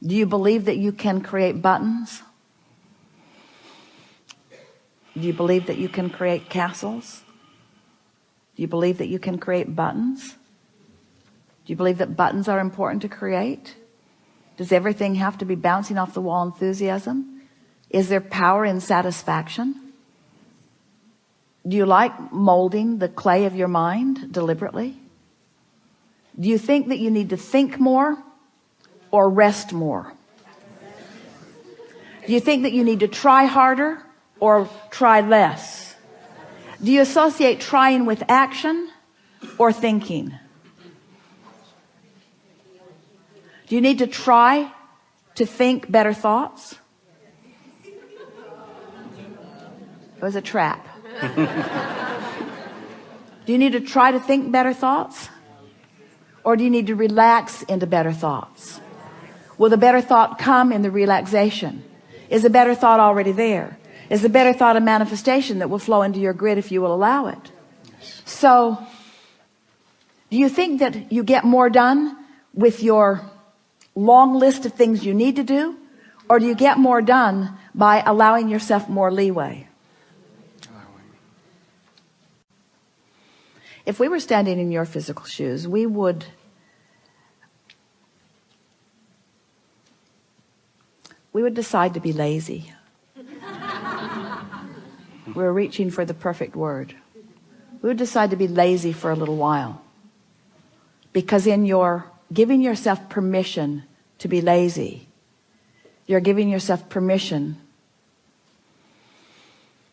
Do you believe that you can create buttons? Do you believe that you can create castles? Do you believe that you can create buttons? Do you believe that buttons are important to create? Does everything have to be bouncing off the wall enthusiasm? Is there power in satisfaction? Do you like molding the clay of your mind deliberately? Do you think that you need to think more or rest more? Do you think that you need to try harder or try less? Do you associate trying with action or thinking? Do you need to try to think better thoughts? It was a trap. Do you need to try to think better thoughts? Or do you need to relax into better thoughts? Will the better thought come in the relaxation? Is a better thought already there? Is a better thought a manifestation that will flow into your grid if you will allow it? So, do you think that you get more done with your long list of things you need to do? Or do you get more done by allowing yourself more leeway? If we were standing in your physical shoes, we would decide to be lazy. We're reaching for the perfect word. We would decide to be lazy for a little while. Because in your giving yourself permission to be lazy, you're giving yourself permission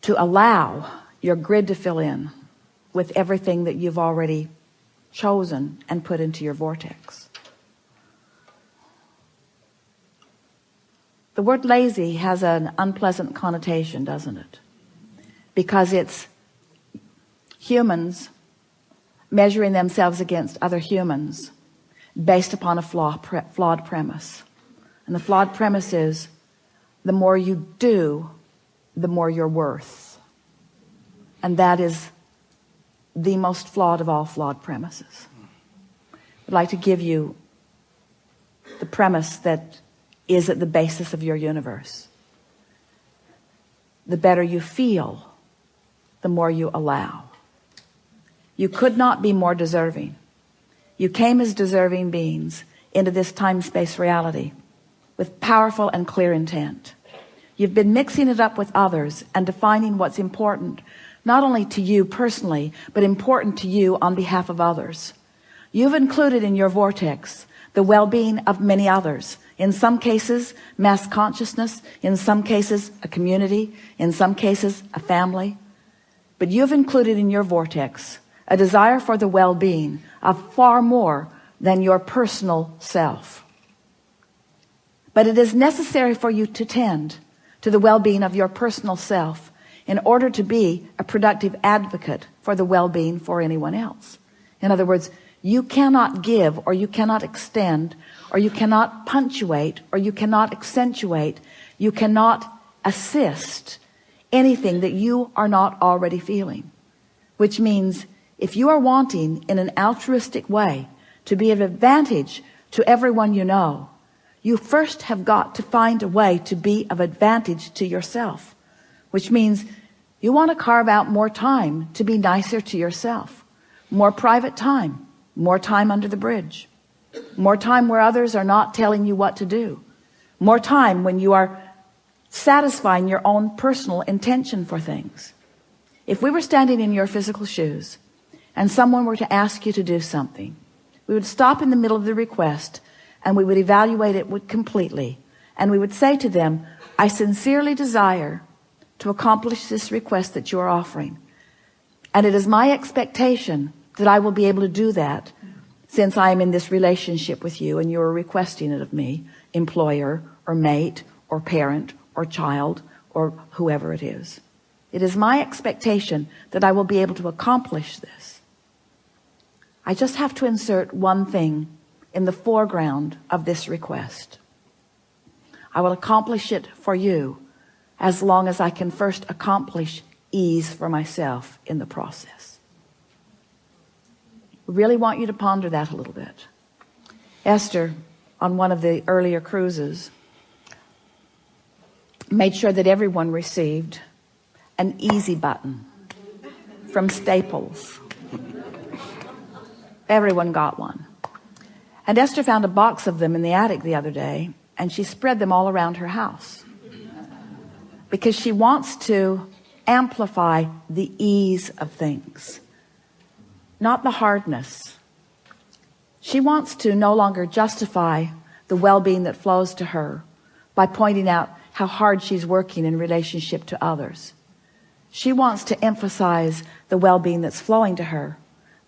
to allow your grid to fill in with everything that you've already chosen and put into your vortex. The word lazy has an unpleasant connotation, doesn't it? Because it's humans measuring themselves against other humans based upon a flawed premise. And the flawed premise is, the more you do, the more you're worth. And that is the most flawed of all flawed premises. I'd like to give you the premise that is at the basis of your universe. The better you feel, the more you allow. You could not be more deserving. You came as deserving beings into this time-space reality with powerful and clear intent. You've been mixing it up with others and defining what's important, not only to you personally, but important to you on behalf of others. You've included in your vortex the well-being of many others. In some cases, mass consciousness. In some cases, a community. In some cases, a family. But you've included in your vortex a desire for the well-being of far more than your personal self. But it is necessary for you to tend to the well-being of your personal self in order to be a productive advocate for the well-being for anyone else. In other words, you cannot give, or you cannot extend, or you cannot punctuate, or you cannot accentuate, you cannot assist anything that you are not already feeling. Which means, if you are wanting in an altruistic way to be of advantage to everyone you know, you first have got to find a way to be of advantage to yourself. Which means you want to carve out more time to be nicer to yourself. More private time. More time under the bridge. More time where others are not telling you what to do. More time when you are satisfying your own personal intention for things. If we were standing in your physical shoes and someone were to ask you to do something, we would stop in the middle of the request and we would evaluate it completely. And we would say to them, I sincerely desire to accomplish this request that you are offering. And it is my expectation that I will be able to do that since I am in this relationship with you and you are requesting it of me, employer or mate or parent or child or whoever it is. It is my expectation that I will be able to accomplish this. I just have to insert one thing in the foreground of this request. I will accomplish it for you as long as I can first accomplish ease for myself in the process. Really want you to ponder that a little bit. Esther, on one of the earlier cruises, made sure that everyone received an easy button from Staples. Everyone got one. And Esther found a box of them in the attic the other day, and she spread them all around her house because she wants to amplify the ease of things, not the hardness. She wants to no longer justify the well-being that flows to her by pointing out how hard she's working in relationship to others. She wants to emphasize the well-being that's flowing to her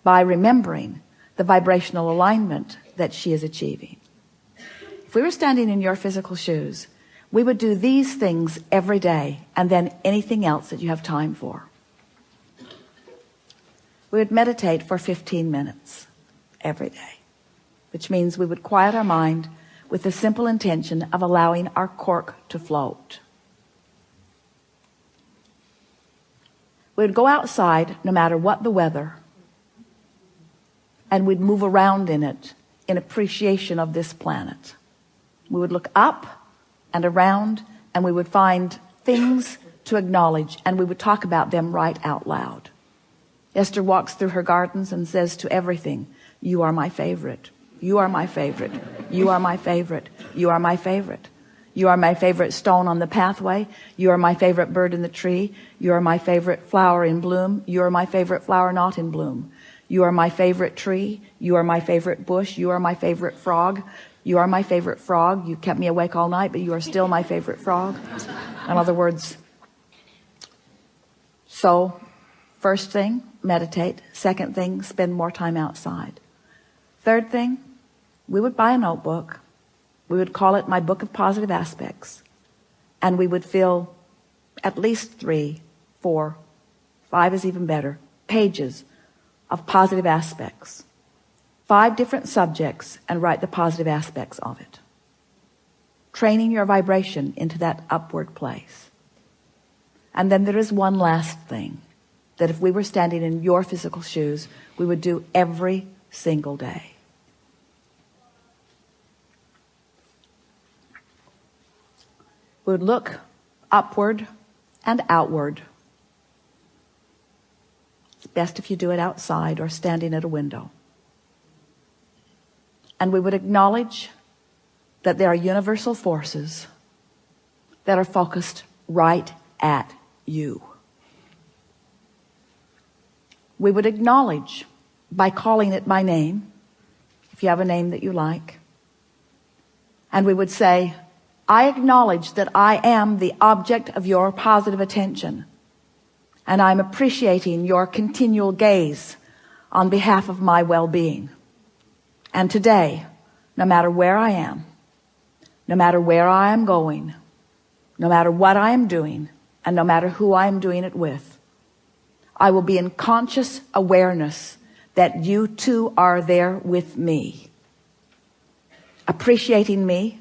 by remembering the vibrational alignment that she is achieving. If we were standing in your physical shoes, we would do these things every day, and then anything else that you have time for. We would meditate for 15 minutes every day, which means we would quiet our mind with the simple intention of allowing our cork to float. We would go outside no matter what the weather, and we'd move around in it in appreciation of this planet. We would look up and around, and we would find things to acknowledge, and we would talk about them right out loud. Esther walks through her gardens and says to everything, "You are my favorite. You are my favorite. You are my favorite. You are my favorite. You are my favorite stone on the pathway. You are my favorite bird in the tree. You are my favorite flower in bloom. You are my favorite flower not in bloom. You are my favorite tree. You are my favorite bush. You are my favorite frog. You are my favorite frog. You kept me awake all night, but you are still my favorite frog." In other words, so first thing, meditate. Second thing, spend more time outside. Third thing, we would buy a notebook. We would call it My Book of Positive Aspects. And we would fill at least 3, 4, 5 is even better, pages of positive aspects. 5 different subjects, and write the positive aspects of it. Training your vibration into that upward place. And then there is one last thing that if we were standing in your physical shoes, we would do every single day. We would look upward and outward. It's best if you do it outside or standing at a window. And we would acknowledge that there are universal forces that are focused right at you. We would acknowledge by calling it by name, if you have a name that you like. And we would say, "I acknowledge that I am the object of your positive attention, and I'm appreciating your continual gaze on behalf of my well-being. And today, no matter where I am, no matter where I am going, no matter what I am doing, and no matter who I am doing it with, I will be in conscious awareness that you too are there with me, appreciating me,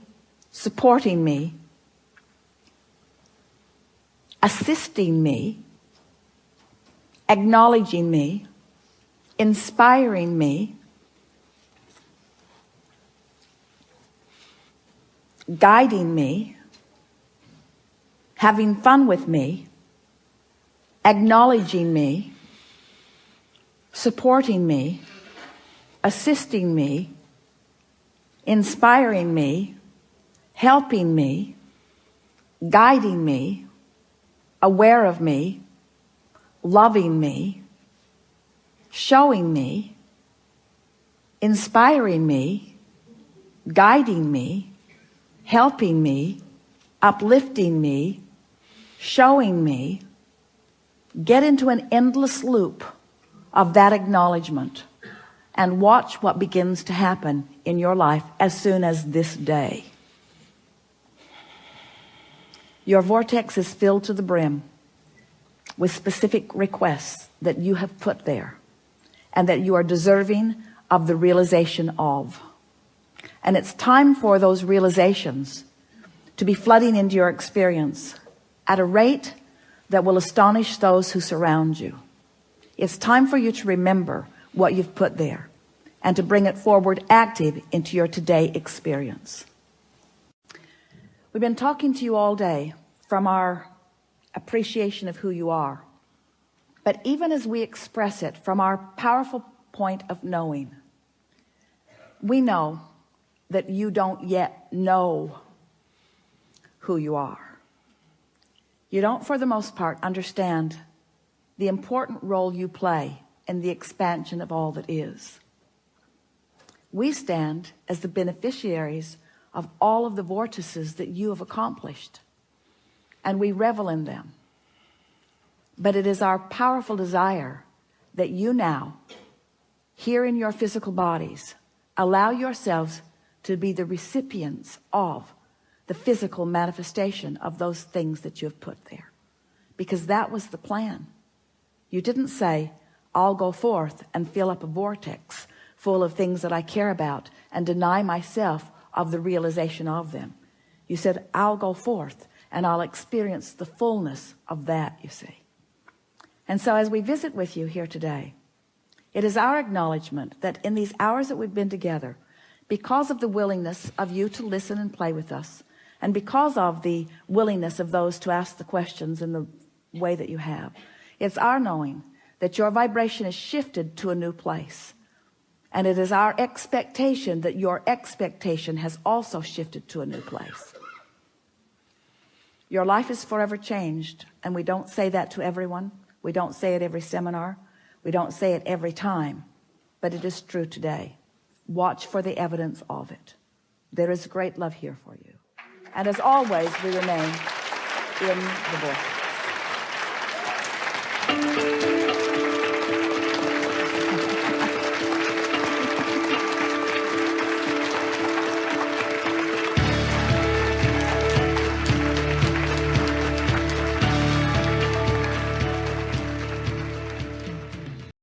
supporting me, assisting me, acknowledging me, inspiring me, guiding me, having fun with me, acknowledging me, supporting me, assisting me, inspiring me, helping me, guiding me, aware of me, loving me, showing me, inspiring me, guiding me, helping me, uplifting me, showing me." Get into an endless loop of that acknowledgement and watch what begins to happen in your life as soon as this day. Your vortex is filled to the brim with specific requests that you have put there and that you are deserving of the realization of. And it's time for those realizations to be flooding into your experience at a rate that will astonish those who surround you. It's time for you to remember what you've put there. and to bring it forward active into your today experience. We've been talking to you all day from our appreciation of who you are. But even as we express it from our powerful point of knowing, we know that you don't yet know who you are. You don't, for the most part, understand the important role you play in the expansion of all that is. We stand as the beneficiaries of all of the vortices that you have accomplished, and we revel in them. But it is our powerful desire that you now, here in your physical bodies, allow yourselves to be the recipients of the physical manifestation of those things that you have put there. Because that was the plan. You didn't say, I'll go forth and fill up a vortex full of things that I care about and deny myself of the realization of them. You said, I'll go forth and I'll experience the fullness of that, you see. And so as we visit with you here today, it is our acknowledgement that in these hours that we've been together, because of the willingness of you to listen and play with us, and because of the willingness of those to ask the questions in the way that you have, it's our knowing that your vibration is shifted to a new place. And it is our expectation that your expectation has also shifted to a new place. Your life is forever changed, and we don't say that to everyone. We don't say it every seminar. We don't say it every time, but it is true today. Watch for the evidence of it. There is great love here for you. And as always, we remain in the vortex.